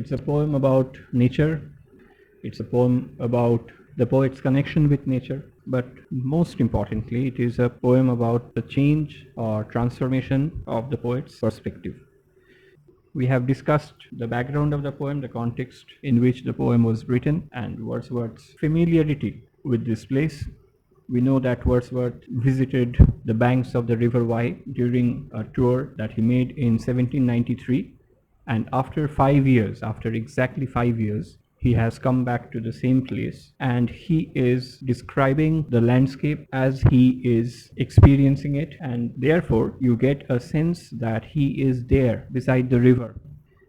It's a poem about nature. It's a poem about the poet's connection with nature. But most importantly, it is a poem about the change or transformation of the poet's perspective. We have discussed the background of the poem, the context in which the poem was written, and Wordsworth's familiarity with this place. We know that Wordsworth visited the banks of the River Wye during a tour that he made in 1793, and after exactly 5 years, he has come back to the same place, and he is describing the landscape as he is experiencing it, and therefore you get a sense that he is there beside the river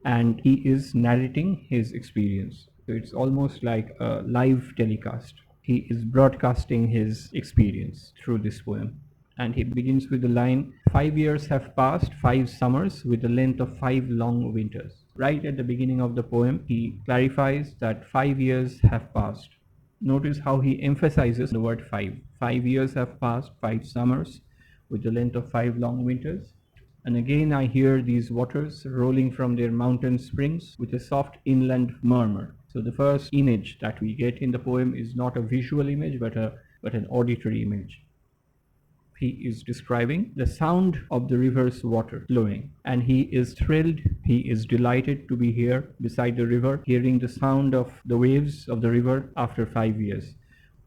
and he is narrating his experience. So it's almost like a live telecast. He is broadcasting his experience through this poem. And he begins with the line, 5 years have passed, 5 summers, with the length of 5 long winters. Right at the beginning of the poem, he clarifies that 5 years have passed. Notice how he emphasizes the word 5. 5 years have passed, 5 summers, with the length of 5 long winters. And again I hear these waters rolling from their mountain springs with a soft inland murmur. So the first image that we get in the poem is not a visual image, but an auditory image. He is describing the sound of the river's water flowing, and he is thrilled, he is delighted to be here beside the river, hearing the sound of the waves of the river after 5 years.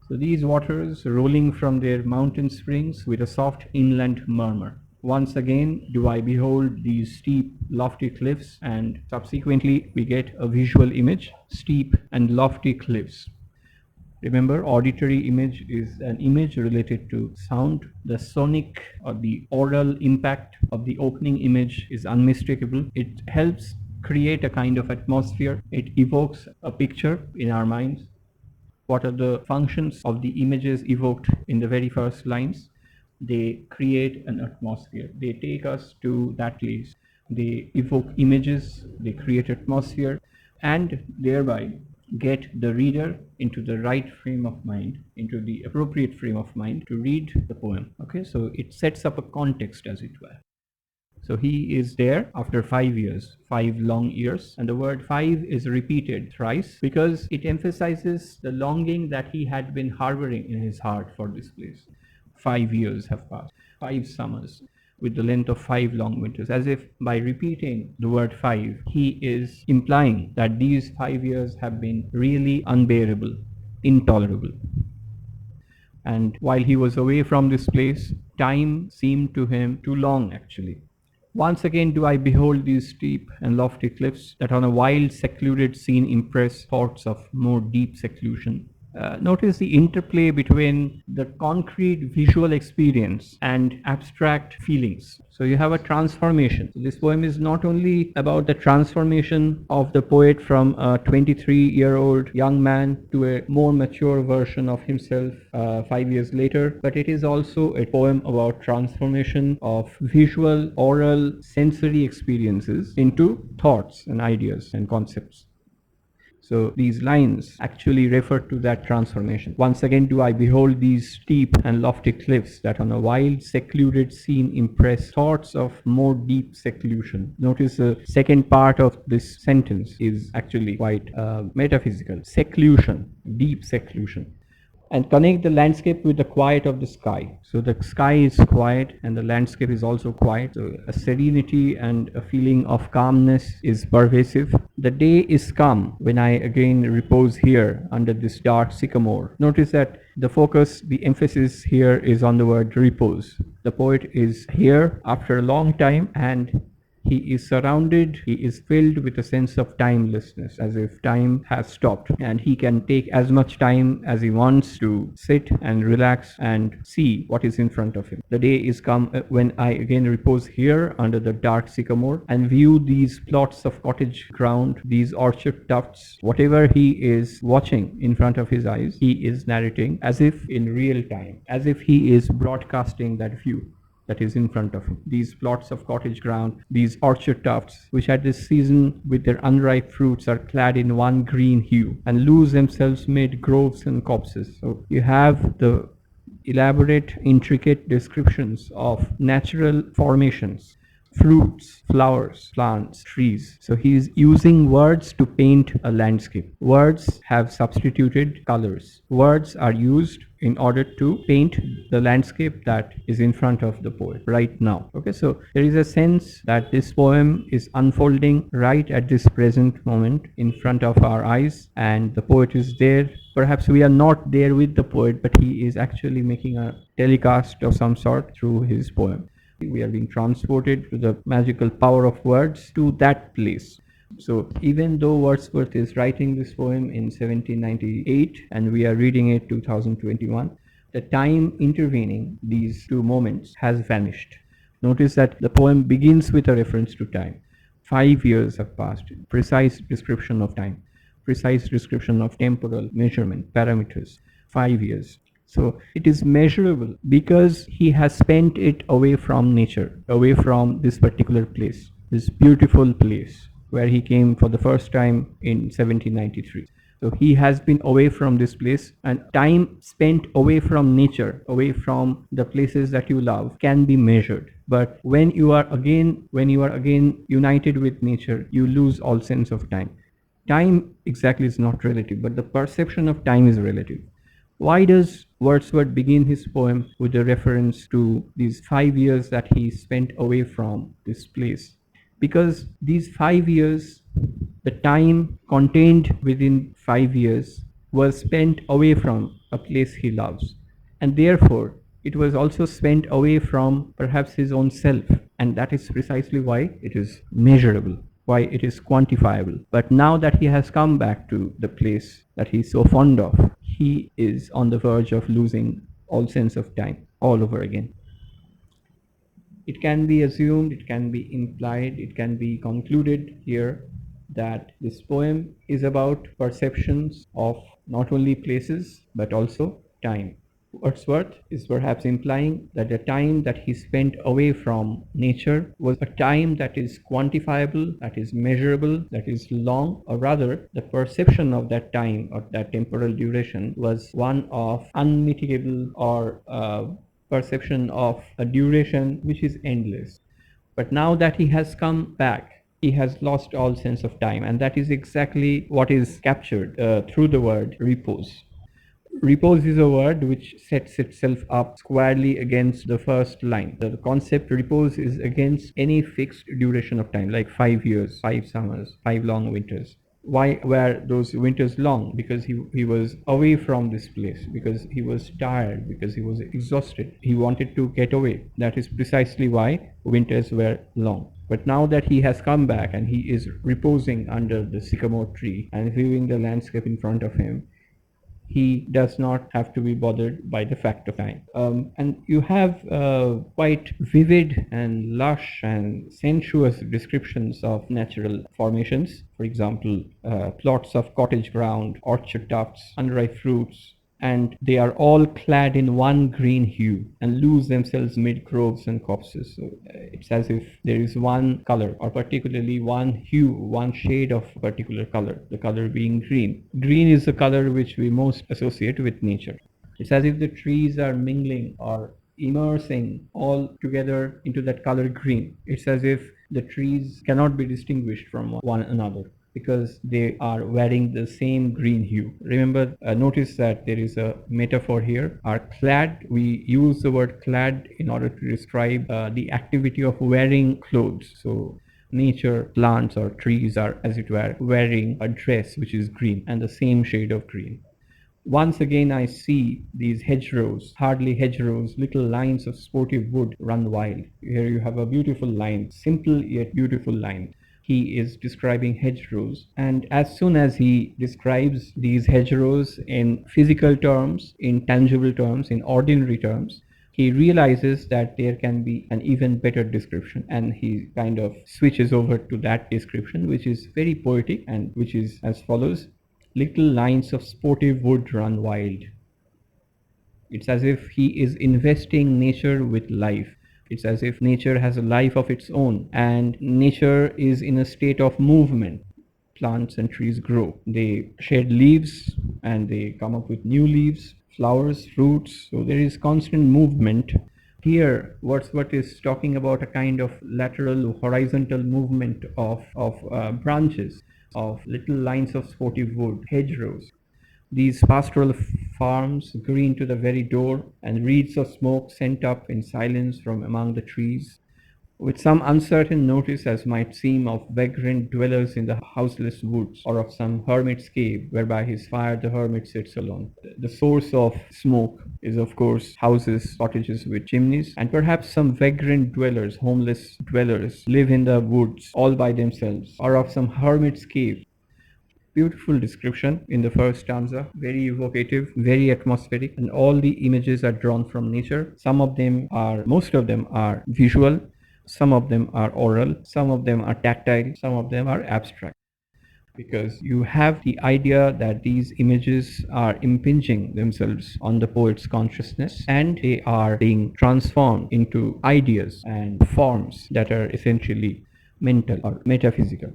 So these waters rolling from their mountain springs with a soft inland murmur. Once again do I behold these steep, lofty cliffs, and subsequently we get a visual image, steep and lofty cliffs. Remember, auditory image is an image related to sound. The sonic or the oral impact of the opening image is unmistakable. It helps create a kind of atmosphere. It evokes a picture in our minds. What are the functions of the images evoked in the very first lines? They create an atmosphere. They take us to that place. They evoke images, they create atmosphere, and thereby get the reader into the right frame of mind, into the appropriate frame of mind to read the poem. Okay, so it sets up a context, as it were. So he is there after 5 years, 5 long years, and the word 5 is repeated thrice because it emphasizes the longing that he had been harboring in his heart for this place. 5 years have passed, 5 summers, with the length of 5 long winters, as if by repeating the word 5, he is implying that these 5 years have been really unbearable, intolerable. And while he was away from this place, time seemed to him too long, actually. Once again do I behold these steep and lofty cliffs that on a wild, secluded scene impress thoughts of more deep seclusion. Notice the interplay between the concrete visual experience and abstract feelings. So you have a transformation. So this poem is not only about the transformation of the poet from a 23-year-old young man to a more mature version of himself 5 years later, but it is also a poem about transformation of visual, oral, sensory experiences into thoughts and ideas and concepts. So these lines actually refer to that transformation. Once again do I behold these steep and lofty cliffs that on a wild, secluded scene impress thoughts of more deep seclusion. Notice the second part of this sentence is actually quite metaphysical. Seclusion, deep seclusion. And connect the landscape with the quiet of the sky. So the sky is quiet and the landscape is also quiet. So a serenity and a feeling of calmness is pervasive. The day is calm when I again repose here under this dark sycamore. Notice that the focus, the emphasis here is on the word repose. The poet is here after a long time and he is surrounded, he is filled with a sense of timelessness, as if time has stopped, and he can take as much time as he wants to sit and relax and see what is in front of him. The day is come when I again repose here under the dark sycamore and view these plots of cottage ground, these orchard tufts. Whatever he is watching in front of his eyes, he is narrating as if in real time, as if he is broadcasting that view that is in front of him. These plots of cottage ground, these orchard tufts, which at this season with their unripe fruits are clad in one green hue and lose themselves mid groves and copses. So you have the elaborate, intricate descriptions of natural formations fruits, flowers, plants, trees. So he is using words to paint a landscape. Words have substituted colors. Words are used in order to paint the landscape that is in front of the poet right now. Okay, so there is a sense that this poem is unfolding right at this present moment in front of our eyes, and the poet is there. Perhaps we are not there with the poet, but he is actually making a telecast of some sort through his poem. We are being transported to the magical power of words to that place. So even though Wordsworth is writing this poem in 1798 and we are reading it 2021, the time intervening these two moments has vanished. Notice that the poem begins with a reference to time. 5 years have passed, precise description of time, precise description of temporal measurement, parameters, 5 years. So it is measurable because he has spent it away from nature, away from this particular place, this beautiful place where he came for the first time in 1793. So he has been away from this place, and time spent away from nature, away from the places that you love, can be measured. But when you are again united with nature, you lose all sense of time. Time exactly is not relative, but the perception of time is relative. Why does Wordsworth begin his poem with a reference to these 5 years that he spent away from this place? Because these 5 years, the time contained within 5 years, was spent away from a place he loves. And therefore, it was also spent away from perhaps his own self. And that is precisely why it is measurable, why it is quantifiable. But now that he has come back to the place that he is so fond of, he is on the verge of losing all sense of time all over again. It can be assumed, it can be implied, it can be concluded here that this poem is about perceptions of not only places but also time. Wordsworth is perhaps implying that the time that he spent away from nature was a time that is quantifiable, that is measurable, that is long, or rather the perception of that time or that temporal duration was one of unmitigable or perception of a duration which is endless. But now that he has come back, he has lost all sense of time, and that is exactly what is captured through the word repose. Repose is a word which sets itself up squarely against the first line. The concept repose is against any fixed duration of time, like 5 years, 5 summers, 5 long winters. Why were those winters long? Because he was away from this place, because he was tired, because he was exhausted. He wanted to get away. That is precisely why winters were long. But now that he has come back and he is reposing under the sycamore tree and viewing the landscape in front of him, he does not have to be bothered by the fact of time. And you have quite vivid and lush and sensuous descriptions of natural formations. For example, plots of cottage ground, orchard tufts, unripe fruits, and they are all clad in one green hue and lose themselves mid groves and copses. So it's as if there is one color, or particularly one hue, one shade of a particular color, the color being green. Green is the color which we most associate with nature. It's as if the trees are mingling or immersing all together into that color green. It's as if the trees cannot be distinguished from one another, because they are wearing the same green hue. Remember, notice that there is a metaphor here. Are clad, we use the word clad in order to describe the activity of wearing clothes. So nature, plants or trees are, as it were, wearing a dress which is green and the same shade of green. Once again I see these hedgerows, hardly hedgerows, little lines of sportive wood run wild. Here you have a beautiful line, simple yet beautiful line. He is describing hedgerows, and as soon as he describes these hedgerows in physical terms, in tangible terms, in ordinary terms, he realizes that there can be an even better description, and he kind of switches over to that description, which is very poetic and which is as follows: little lines of sportive wood run wild. It's as if he is investing nature with life. It's as if nature has a life of its own, and nature is in a state of movement. Plants and trees grow. They shed leaves and they come up with new leaves, flowers, fruits. So there is constant movement. Here, Wordsworth is talking about a kind of lateral horizontal movement of branches, of little lines of sportive wood, hedgerows. These pastoral farms green to the very door, and wreaths of smoke sent up in silence from among the trees, with some uncertain notice as might seem of vagrant dwellers in the houseless woods, or of some hermit's cave, where by his fire the hermit sits alone. The source of smoke is, of course, houses, cottages with chimneys, and perhaps some vagrant dwellers, homeless dwellers, live in the woods all by themselves, or of some hermit's cave. Beautiful description in the first stanza, very evocative, very atmospheric, and all the images are drawn from nature. Most of them are visual, some of them are oral, some of them are tactile, some of them are abstract. Because you have the idea that these images are impinging themselves on the poet's consciousness, and they are being transformed into ideas and forms that are essentially mental or metaphysical.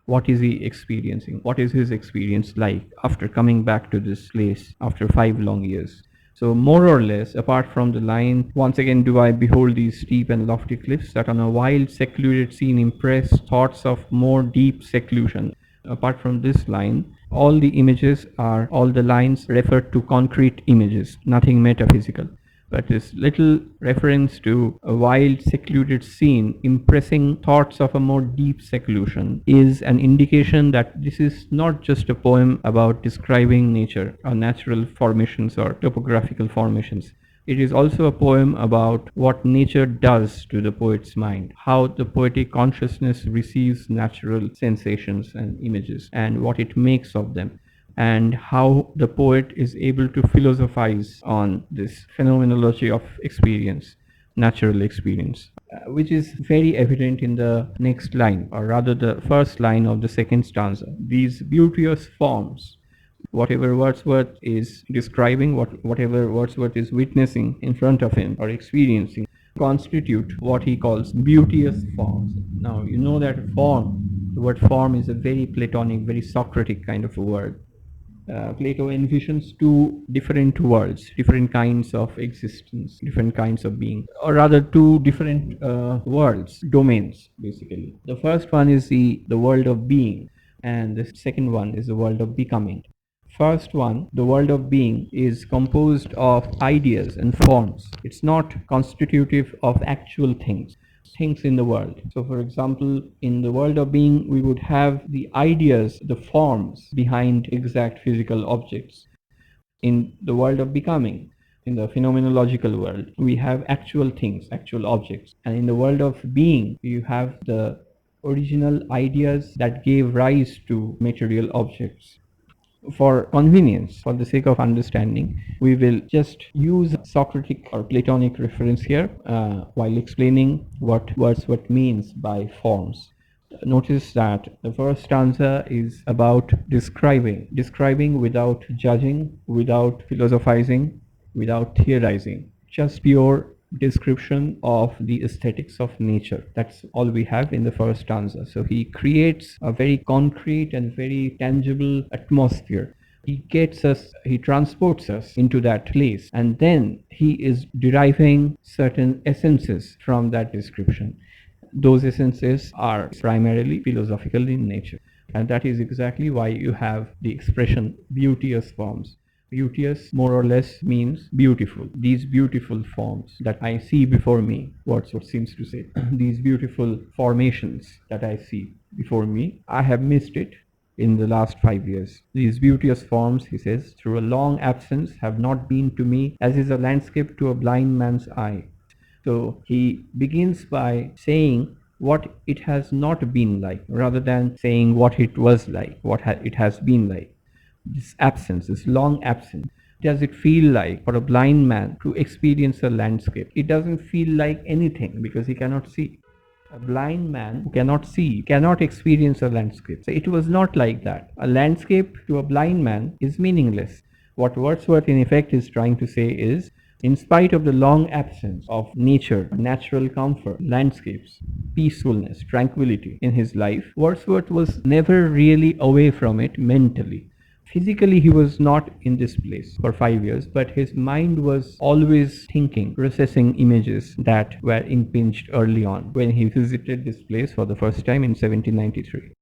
What is he experiencing? What is his experience like after coming back to this place after 5 long years? So more or less, apart from the line, once again do I behold these steep and lofty cliffs that on a wild secluded scene impress thoughts of more deep seclusion. Apart from this line, all the lines refer to concrete images, nothing metaphysical. But this little reference to a wild secluded scene impressing thoughts of a more deep seclusion is an indication that this is not just a poem about describing nature or natural formations or topographical formations. It is also a poem about what nature does to the poet's mind, how the poetic consciousness receives natural sensations and images, and what it makes of them, and how the poet is able to philosophize on this phenomenology of experience, natural experience, which is very evident in the next line, or rather the first line of the second stanza. These beauteous forms, whatever Wordsworth is describing, whatever Wordsworth is witnessing in front of him or experiencing, constitute what he calls beauteous forms. Now, you know that the word form is a very Platonic, very Socratic kind of a word. Plato envisions two different worlds, different kinds of existence, different kinds of being, or rather two different worlds, domains, basically. The first one is the world of being, and the second one is the world of becoming. First one, the world of being, is composed of ideas and forms. It's not constitutive of actual things in the world. So, for example, in the world of being, we would have the ideas, the forms behind exact physical objects. In the world of becoming, in the phenomenological world, we have actual things, actual objects. And in the world of being, you have the original ideas that gave rise to material objects. For convenience, for the sake of understanding, we will just use Socratic or Platonic reference here while explaining what Wordsworth means by forms. Notice that the first stanza is about describing without judging, without philosophizing, without theorizing, just pure description of the aesthetics of nature. That's all we have in the first stanza. So he creates a very concrete and very tangible atmosphere. He transports us into that place, and then he is deriving certain essences from that description. Those essences are primarily philosophical in nature, and that is exactly why you have the expression beauteous forms. Beauteous more or less means beautiful. These beautiful forms that I see before me, Wordsworth seems to say, these beautiful formations that I see before me, I have missed it in the last 5 years. These beauteous forms, he says, through a long absence have not been to me as is a landscape to a blind man's eye. So he begins by saying what it has not been like, rather than saying what it was like, it has been like. This absence, this long absence, does it feel like for a blind man to experience a landscape? It doesn't feel like anything because he cannot see. A blind man who cannot see cannot experience a landscape. So it was not like that. A landscape to a blind man is meaningless. What Wordsworth in effect is trying to say is, in spite of the long absence of nature, natural comfort, landscapes, peacefulness, tranquility in his life, Wordsworth was never really away from it mentally. physically he was not in this place for 5 years, but his mind was always thinking, processing images that were impinged early on when he visited this place for the first time in 1793.